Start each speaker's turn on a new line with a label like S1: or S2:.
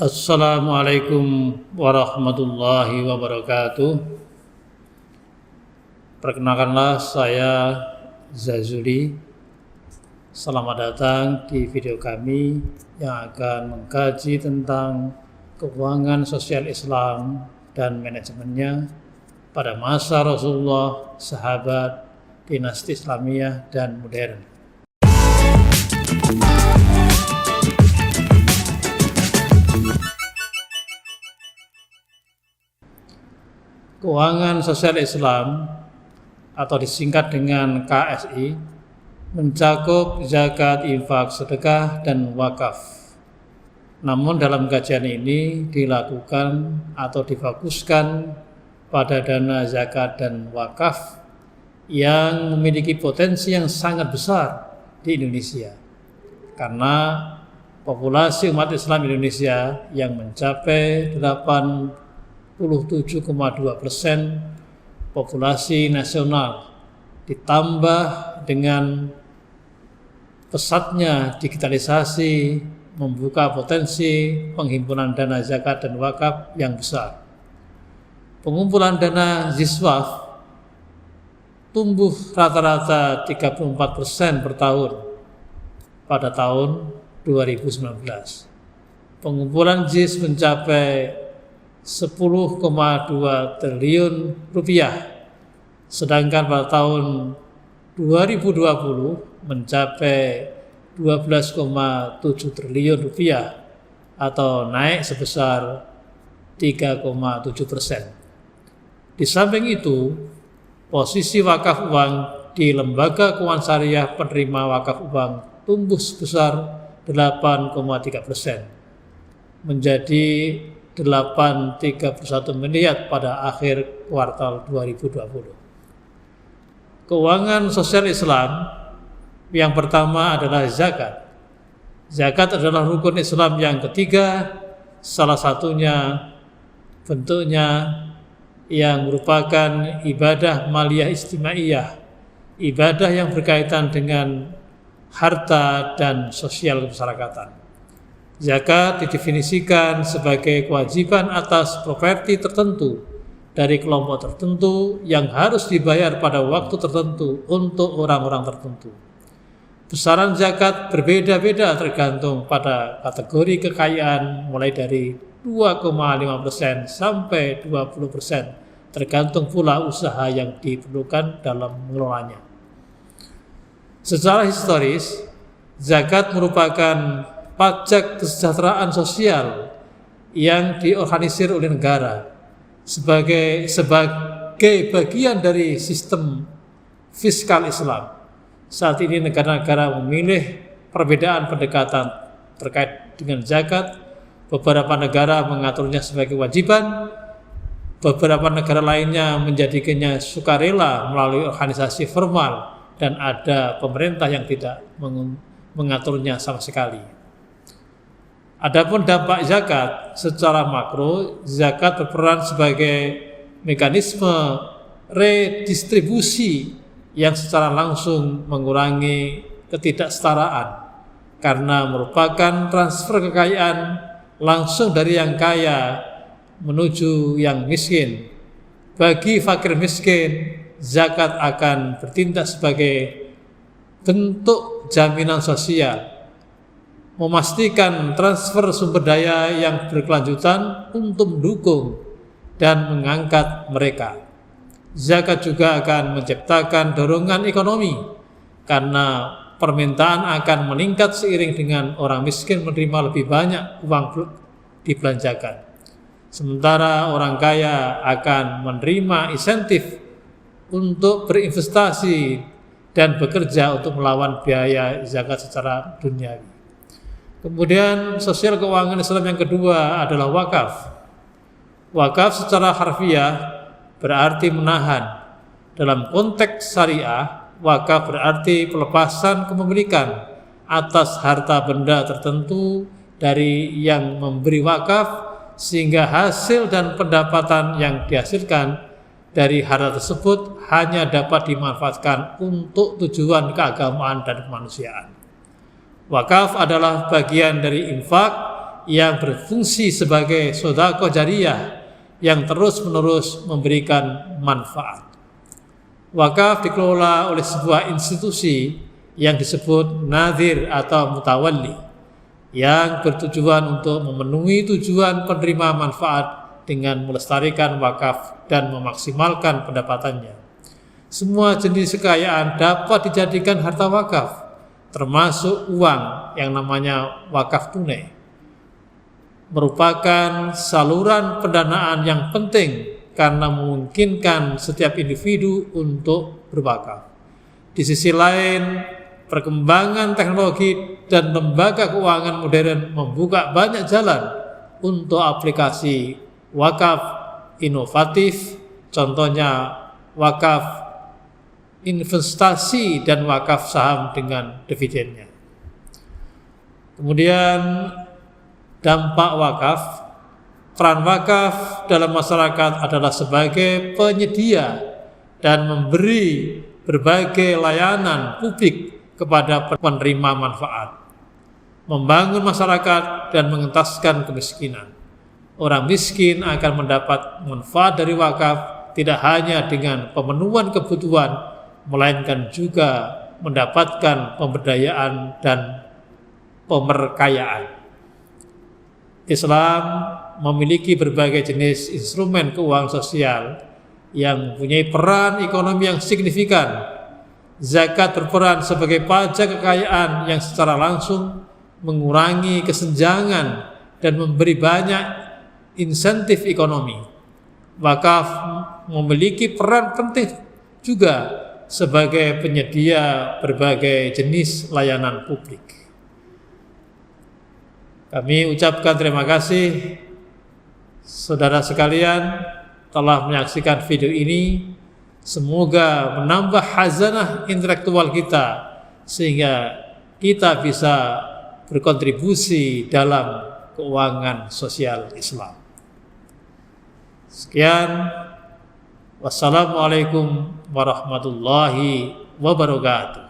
S1: Assalamualaikum warahmatullahi wabarakatuh. Perkenalkanlah, saya Zazuli. Selamat datang di video kami yang akan mengkaji tentang keuangan sosial Islam dan manajemennya pada masa Rasulullah, sahabat, dinasti Islamiyah, dan modern. Keuangan sosial Islam atau disingkat dengan KSI mencakup zakat, infak, sedekah, dan wakaf. Namun dalam kajian ini dilakukan atau difokuskan pada dana zakat dan wakaf yang memiliki potensi yang sangat besar di Indonesia, karena populasi umat Islam Indonesia yang mencapai 87,2% populasi nasional, ditambah dengan pesatnya digitalisasi membuka potensi penghimpunan dana zakat dan wakaf yang besar. Pengumpulan dana ziswaf tumbuh rata-rata 34% per tahun pada tahun 2019. Pengumpulan JIS mencapai 10,2 triliun rupiah, sedangkan pada tahun 2020 mencapai 12,7 triliun rupiah atau naik sebesar 3,7%. Di samping itu, posisi wakaf uang di lembaga keuangan syariah penerima wakaf uang tumbuh sebesar 8,3%, menjadi 831 miliar pada akhir kuartal 2020. Keuangan sosial Islam yang pertama adalah zakat. Zakat adalah rukun Islam yang ketiga, salah satunya bentuknya yang merupakan ibadah maliyah istimaiyah, ibadah yang berkaitan dengan harta dan sosial kemasyarakatan. Zakat didefinisikan sebagai kewajiban atas properti tertentu dari kelompok tertentu yang harus dibayar pada waktu tertentu untuk orang-orang tertentu. Besaran zakat berbeda-beda tergantung pada kategori kekayaan, mulai dari 2,5% sampai 20%, tergantung pula usaha yang diperlukan dalam mengelolanya. Secara historis, zakat merupakan pajak kesejahteraan sosial yang diorganisir oleh negara sebagai bagian dari sistem fiskal Islam. Saat ini negara-negara memilih perbedaan pendekatan terkait dengan zakat. Beberapa negara mengaturnya sebagai kewajiban, beberapa negara lainnya menjadikannya sukarela melalui organisasi formal, dan ada pemerintah yang tidak mengaturnya sama sekali. Adapun dampak zakat secara makro, zakat berperan sebagai mekanisme redistribusi yang secara langsung mengurangi ketidaksetaraan, karena merupakan transfer kekayaan langsung dari yang kaya menuju yang miskin. Bagi fakir miskin, zakat akan bertindak sebagai bentuk jaminan sosial, memastikan transfer sumber daya yang berkelanjutan untuk mendukung dan mengangkat mereka. Zakat juga akan menciptakan dorongan ekonomi, karena permintaan akan meningkat seiring dengan orang miskin menerima lebih banyak uang dibelanjakan. Sementara orang kaya akan menerima insentif untuk berinvestasi dan bekerja untuk melawan biaya zakat secara duniawi. Kemudian sosial keuangan Islam yang kedua adalah wakaf. Wakaf secara harfiah berarti menahan. Dalam konteks syariah, wakaf berarti pelepasan kepemilikan atas harta benda tertentu dari yang memberi wakaf, sehingga hasil dan pendapatan yang dihasilkan dari harta tersebut hanya dapat dimanfaatkan untuk tujuan keagamaan dan kemanusiaan. Wakaf adalah bagian dari infak yang berfungsi sebagai sedekah jariyah yang terus-menerus memberikan manfaat. Wakaf dikelola oleh sebuah institusi yang disebut nadhir atau mutawalli, yang bertujuan untuk memenuhi tujuan penerima manfaat dengan melestarikan wakaf dan memaksimalkan pendapatannya. Semua jenis kekayaan dapat dijadikan harta wakaf, termasuk uang yang namanya wakaf tunai. Merupakan saluran pendanaan yang penting karena memungkinkan setiap individu untuk berwakaf. Di sisi lain, perkembangan teknologi dan lembaga keuangan modern membuka banyak jalan untuk aplikasi wakaf inovatif, contohnya wakaf investasi dan wakaf saham dengan dividennya. Kemudian dampak wakaf. Peran wakaf dalam masyarakat adalah sebagai penyedia dan memberi berbagai layanan publik kepada penerima manfaat, membangun masyarakat dan mengentaskan kemiskinan. Orang miskin akan mendapat manfaat dari wakaf tidak hanya dengan pemenuhan kebutuhan, melainkan juga mendapatkan pemberdayaan dan pemerkayaan. Islam memiliki berbagai jenis instrumen keuangan sosial yang mempunyai peran ekonomi yang signifikan. Zakat berperan sebagai pajak kekayaan yang secara langsung mengurangi kesenjangan dan memberi banyak insentif ekonomi. Wakaf memiliki peran penting juga sebagai penyedia berbagai jenis layanan publik. Kami ucapkan terima kasih saudara sekalian telah menyaksikan video ini. Semoga menambah khazanah intelektual kita sehingga kita bisa berkontribusi dalam keuangan sosial Islam. Sekian, wassalamualaikum warahmatullahi wabarakatuh.